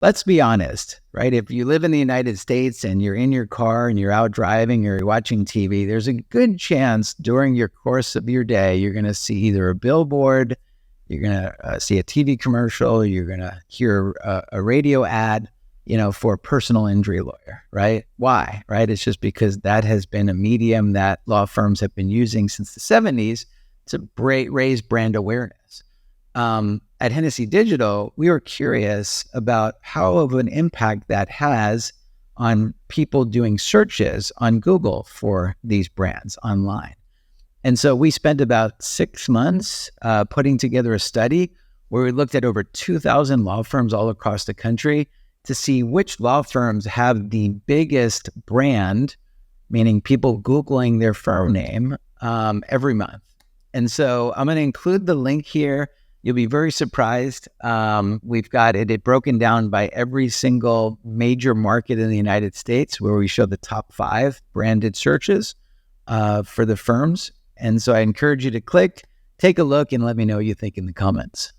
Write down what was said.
let's be honest, right? If you live in the United States and you're in your car and you're out driving or you're watching TV, there's a good chance during your course of your day, you're going to see either a billboard, you're going to see a TV commercial, you're going to hear a radio ad, for a personal injury lawyer, right? Why, right? It's just because that has been a medium that law firms have been using since the 70s to raise brand awareness. At Hennessey Digital, we were curious about how of an impact that has on people doing searches on Google for these brands online. And so we spent about 6 months putting together a study where we looked at over 2,000 law firms all across the country to see which law firms have the biggest brand, meaning people Googling their firm name every month. And so I'm going to include the link here. You'll be very surprised. We've got it broken down by every single major market in the United States, where we show the top 5 branded searches for the firms. And so I encourage you to click, take a look, and let me know what you think in the comments.